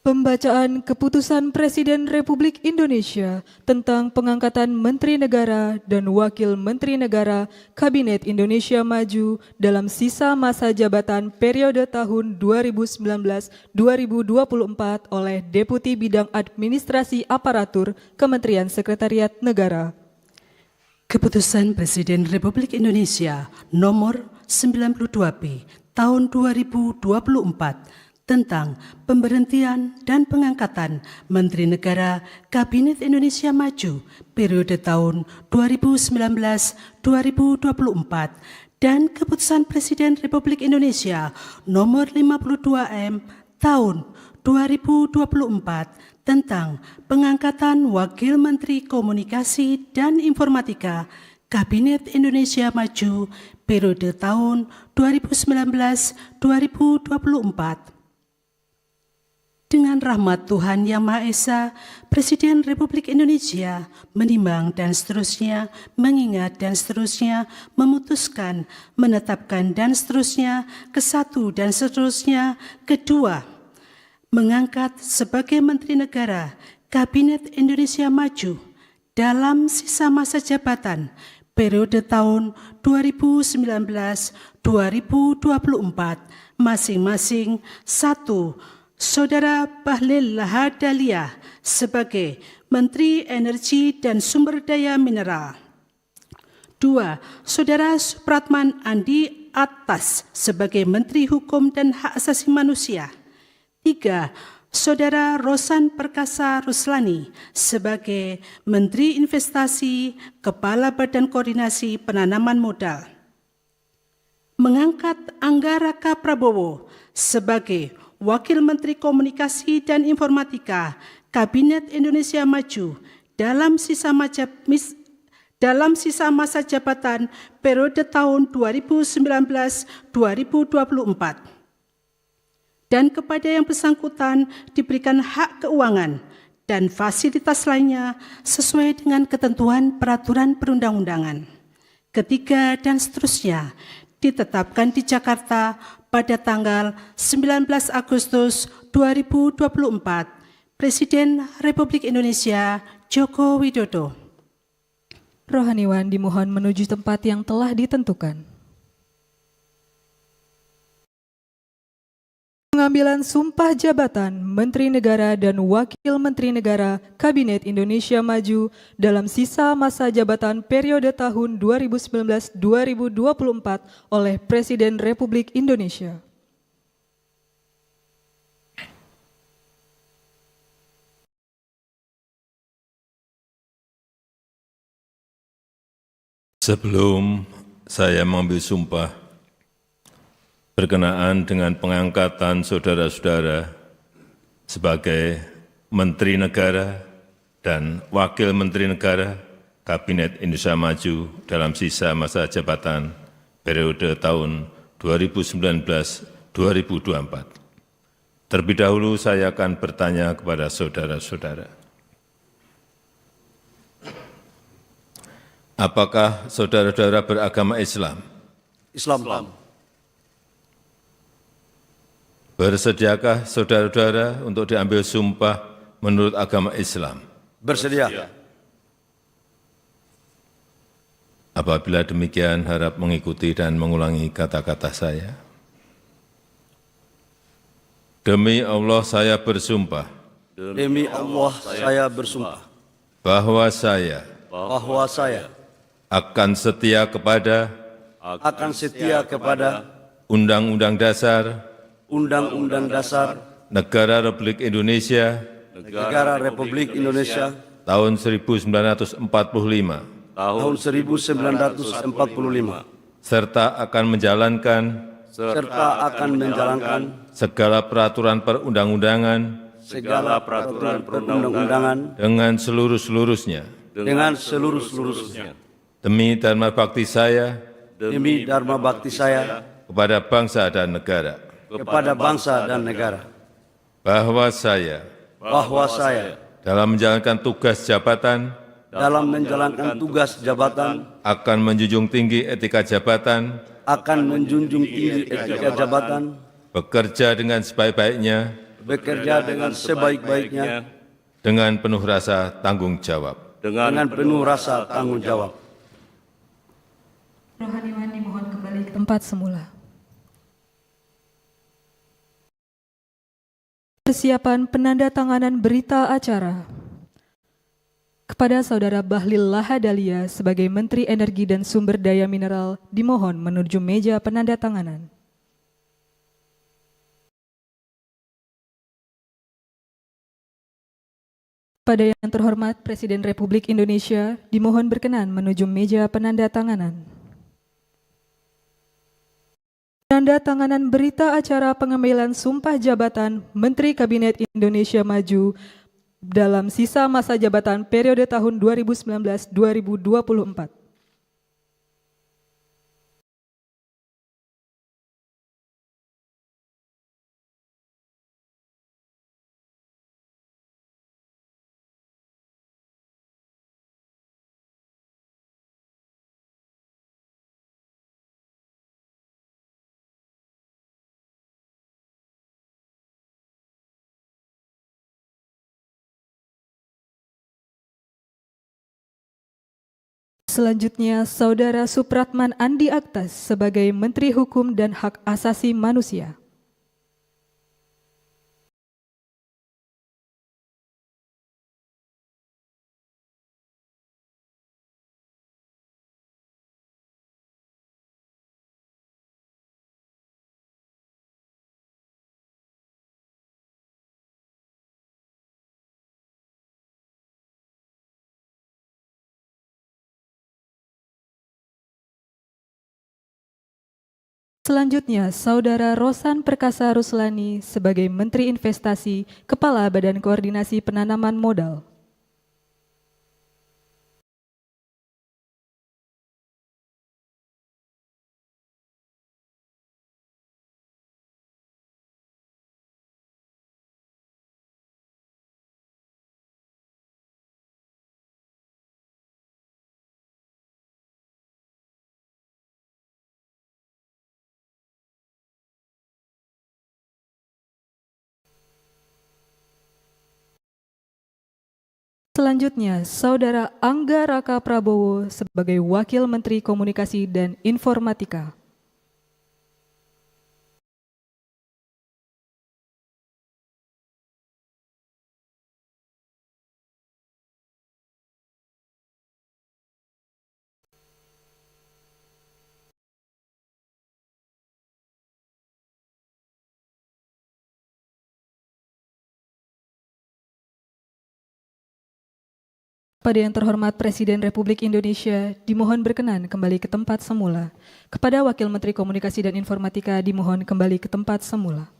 Pembacaan Keputusan Presiden Republik Indonesia tentang pengangkatan Menteri Negara dan Wakil Menteri Negara Kabinet Indonesia Maju dalam sisa masa jabatan periode tahun 2019-2024 oleh Deputi Bidang Administrasi Aparatur Kementerian Sekretariat Negara. Keputusan Presiden Republik Indonesia Nomor 92B Tahun 2024 tentang pemberhentian dan pengangkatan Menteri Negara Kabinet Indonesia Maju periode tahun 2019-2024 dan Keputusan Presiden Republik Indonesia Nomor 52M Tahun 2024 tentang pengangkatan Wakil Menteri Komunikasi dan Informatika Kabinet Indonesia Maju periode tahun 2019-2024. Dengan rahmat Tuhan Yang Maha Esa, Presiden Republik Indonesia menimbang dan seterusnya, mengingat dan seterusnya, memutuskan, menetapkan dan seterusnya, kesatu dan seterusnya, kedua, mengangkat sebagai Menteri Negara Kabinet Indonesia Maju dalam sisa masa jabatan periode tahun 2019-2024 masing-masing. 1. Saudara Bahlil Lahadalia sebagai Menteri Energi dan Sumber Daya Mineral. 2. Saudara Supratman Andi Atas sebagai Menteri Hukum dan Hak Asasi Manusia. 3. Saudara Rosan Perkasa Ruslani sebagai Menteri Investasi, Kepala Badan Koordinasi Penanaman Modal. Mengangkat Anggaraka Prabowo sebagai Wakil Menteri Komunikasi dan Informatika Kabinet Indonesia Maju dalam sisa masa jabatan periode tahun 2019-2024. Dan kepada yang bersangkutan diberikan hak keuangan dan fasilitas lainnya sesuai dengan ketentuan peraturan perundang-undangan. Ketiga dan seterusnya ditetapkan di Jakarta pada tanggal 19 Agustus 2024, Presiden Republik Indonesia Joko Widodo. Rohaniwan dimohon menuju tempat yang telah ditentukan. Pengambilan sumpah jabatan Menteri Negara dan Wakil Menteri Negara Kabinet Indonesia Maju dalam sisa masa jabatan periode tahun 2019-2024 oleh Presiden Republik Indonesia. Sebelum saya mengambil sumpah berkenaan dengan pengangkatan saudara-saudara sebagai Menteri Negara dan Wakil Menteri Negara Kabinet Indonesia Maju dalam sisa masa jabatan periode tahun 2019-2024. Terlebih dahulu saya akan bertanya kepada saudara-saudara. Apakah saudara-saudara beragama Islam? Islam. Bersediakah saudara-saudara untuk diambil sumpah menurut agama Islam? Bersedia. Apabila demikian, harap mengikuti dan mengulangi kata-kata saya. Demi Allah saya bersumpah. Demi Allah saya bersumpah. Bahwa saya. Akan setia kepada. Undang-Undang Dasar. Undang-Undang Dasar. Negara Republik Indonesia. Tahun 1945. Serta akan menjalankan. Segala peraturan perundang-undangan. Dengan seluruh-seluruhnya. Demi dharma bakti saya. Kepada bangsa dan negara. Bahwa saya. Dalam menjalankan tugas jabatan. Akan menjunjung tinggi etika jabatan. Akan menjunjung tinggi etika jabatan. Bekerja dengan sebaik-baiknya. bekerja dengan sebaik-baiknya dengan penuh rasa tanggung jawab. dengan penuh rasa tanggung jawab. Rohaniwan dimohon kembali ke tempat semula. Persiapan penandatanganan berita acara. Kepada Saudara Bahlil Lahadalia sebagai Menteri Energi dan Sumber Daya Mineral dimohon menuju meja penandatanganan. Pada yang terhormat Presiden Republik Indonesia dimohon berkenan menuju meja penandatanganan. Penandatanganan berita acara pengambilan sumpah jabatan Menteri Kabinet Indonesia Maju dalam sisa masa jabatan periode tahun 2019-2024. Selanjutnya, Saudara Supratman Andi Aktas sebagai Menteri Hukum dan Hak Asasi Manusia. Selanjutnya, Saudara Rosan Perkasa Ruslani sebagai Menteri Investasi, Kepala Badan Koordinasi Penanaman Modal. Selanjutnya, Saudara Angga Raka Prabowo sebagai Wakil Menteri Komunikasi dan Informatika. Pada yang terhormat Presiden Republik Indonesia, dimohon berkenan kembali ke tempat semula. Kepada Wakil Menteri Komunikasi dan Informatika, dimohon kembali ke tempat semula.